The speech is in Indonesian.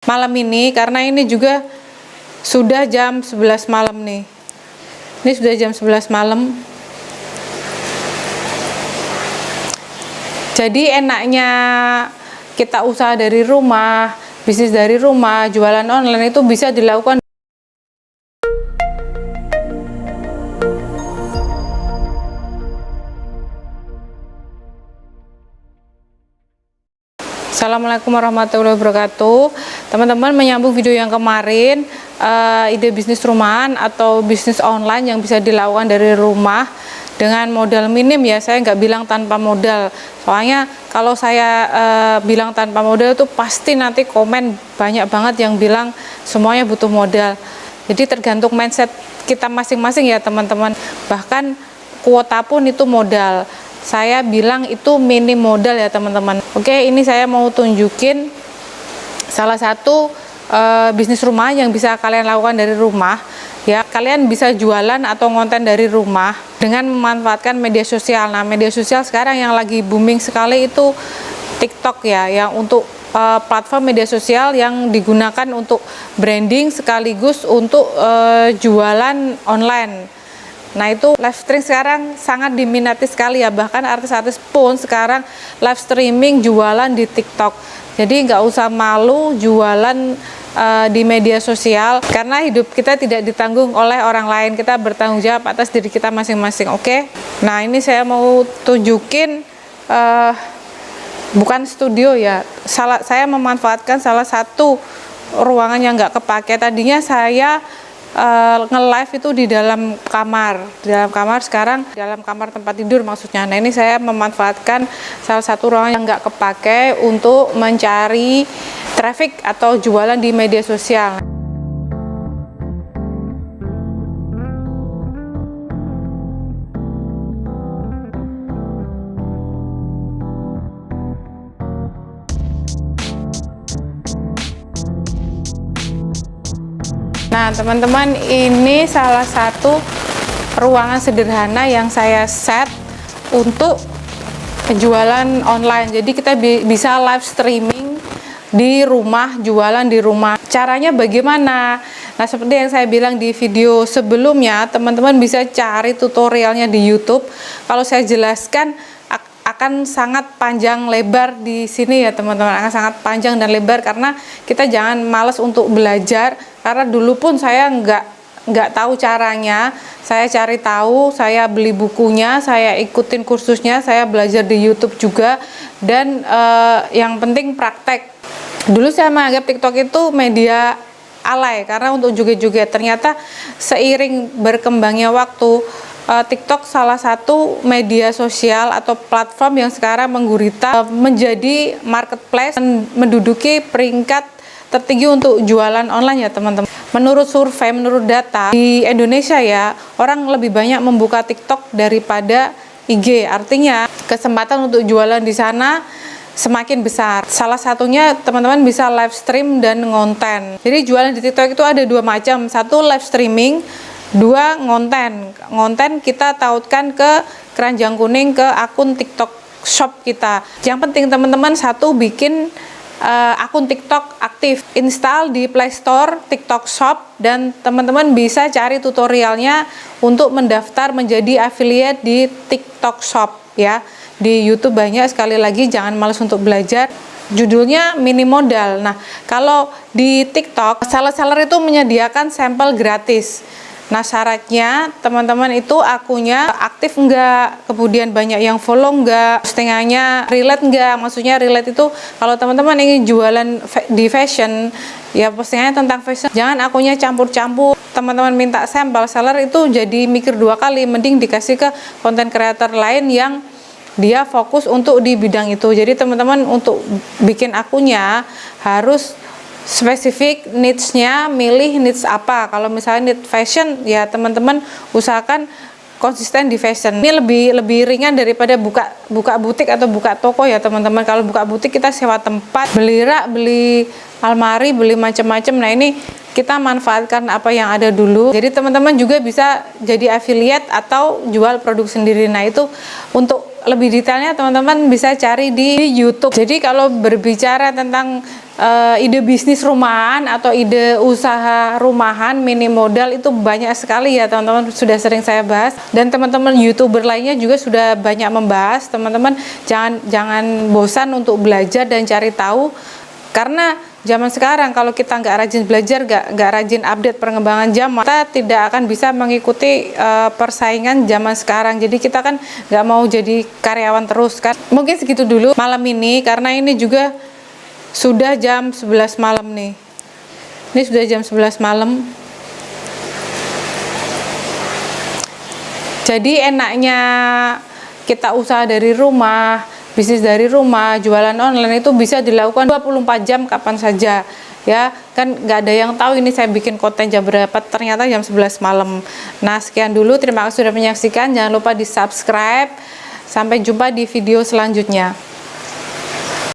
malam ini, karena ini juga sudah jam 11 malam nih. Ini sudah jam 11 malam. Jadi enaknya kita usaha dari rumah, bisnis dari rumah, jualan online itu bisa dilakukan. Assalamualaikum warahmatullahi wabarakatuh. Teman-teman, menyambung video yang kemarin, ide bisnis rumahan atau bisnis online yang bisa dilakukan dari rumah dengan modal minim ya. Saya nggak bilang tanpa modal, soalnya kalau saya bilang tanpa modal itu pasti nanti komen banyak banget yang bilang semuanya butuh modal. Jadi tergantung mindset kita masing-masing ya teman-teman. Bahkan kuota pun itu modal. Saya bilang itu minim modal ya teman-teman. Oke, ini saya mau tunjukin salah satu bisnis rumah yang bisa kalian lakukan dari rumah ya. Kalian bisa jualan atau konten dari rumah dengan memanfaatkan media sosial. Nah, media sosial sekarang yang lagi booming sekali itu TikTok ya, yang untuk platform media sosial yang digunakan untuk branding sekaligus untuk jualan online. Nah, itu live streaming sekarang sangat diminati sekali ya, bahkan artis-artis pun sekarang live streaming jualan di TikTok. Jadi nggak usah malu jualan di media sosial, karena hidup kita tidak ditanggung oleh orang lain, kita bertanggung jawab atas diri kita masing-masing. Oke? Nah, ini saya mau tunjukin bukan studio ya, saya memanfaatkan salah satu ruangan yang nggak kepake. Tadinya saya nge-live itu di dalam kamar, sekarang di dalam kamar tempat tidur maksudnya. Nah, ini saya memanfaatkan salah satu ruangan yang nggak kepake untuk mencari traffic atau jualan di media sosial. Nah teman-teman, ini salah satu ruangan sederhana yang saya set untuk jualan online. Jadi kita bisa live streaming di rumah, jualan di rumah. Caranya bagaimana? Nah, seperti yang saya bilang di video sebelumnya, teman-teman bisa cari tutorialnya di YouTube. Kalau saya jelaskan akan sangat panjang lebar di sini ya teman-teman, akan sangat panjang dan lebar, karena kita jangan malas untuk belajar. Karena dulu pun saya nggak tahu caranya, saya cari tahu, saya beli bukunya, saya ikutin kursusnya, saya belajar di YouTube juga, dan yang penting praktek. Dulu saya menganggap TikTok itu media alay karena untuk joget-joget. Ternyata seiring berkembangnya waktu, TikTok salah satu media sosial atau platform yang sekarang menggurita menjadi marketplace dan menduduki peringkat tertinggi untuk jualan online ya teman-teman. Menurut survei, menurut data di Indonesia ya, orang lebih banyak membuka TikTok daripada IG. Artinya kesempatan untuk jualan di sana semakin besar. Salah satunya teman-teman bisa live stream dan ngonten. Jadi jualan di TikTok itu ada dua macam. Satu live streaming, dua ngonten. Ngonten kita tautkan ke keranjang kuning, ke akun TikTok shop kita. Yang penting teman-teman, satu, bikin akun TikTok aktif, install di Play Store TikTok Shop, dan teman-teman bisa cari tutorialnya untuk mendaftar menjadi affiliate di TikTok Shop ya. Di YouTube banyak, sekali lagi jangan malas untuk belajar. Judulnya minim modal. Nah, kalau di TikTok seller-seller itu menyediakan sampel gratis. Nah, syaratnya teman-teman itu akunnya aktif enggak, kemudian banyak yang follow enggak, postingannya relate enggak. Maksudnya relate itu kalau teman-teman ingin jualan di fashion ya, postingannya tentang fashion, jangan akunnya campur-campur. Teman-teman minta sampel, seller itu jadi mikir dua kali, mending dikasih ke konten creator lain yang dia fokus untuk di bidang itu. Jadi teman-teman untuk bikin akunnya harus spesifik niche-nya, milih niche apa. Kalau misalnya niche fashion ya teman-teman usahakan konsisten di fashion. Ini lebih ringan daripada buka butik atau buka toko ya teman-teman. Kalau buka butik kita sewa tempat, beli rak, beli almari, beli macam-macam. Nah, ini kita manfaatkan apa yang ada dulu. Jadi teman-teman juga bisa jadi affiliate atau jual produk sendiri. Nah, itu untuk lebih detailnya teman-teman bisa cari di YouTube. Jadi kalau berbicara tentang ide bisnis rumahan atau ide usaha rumahan mini modal itu banyak sekali ya teman-teman, sudah sering saya bahas, dan teman-teman YouTuber lainnya juga sudah banyak membahas. Teman-teman jangan bosan untuk belajar dan cari tahu, karena zaman sekarang kalau kita nggak rajin belajar, nggak rajin update perkembangan zaman, kita tidak akan bisa mengikuti persaingan zaman sekarang. Jadi kita kan nggak mau jadi karyawan terus kan. Mungkin segitu dulu malam ini, karena ini juga sudah jam 11 malam nih. Ini sudah jam 11 malam. Jadi enaknya kita usaha dari rumah, bisnis dari rumah, jualan online itu bisa dilakukan 24 jam kapan saja ya, kan nggak ada yang tahu ini saya bikin konten jam berapa, ternyata jam 11 malam. Nah sekian dulu, terima kasih sudah menyaksikan, jangan lupa di subscribe, sampai jumpa di video selanjutnya.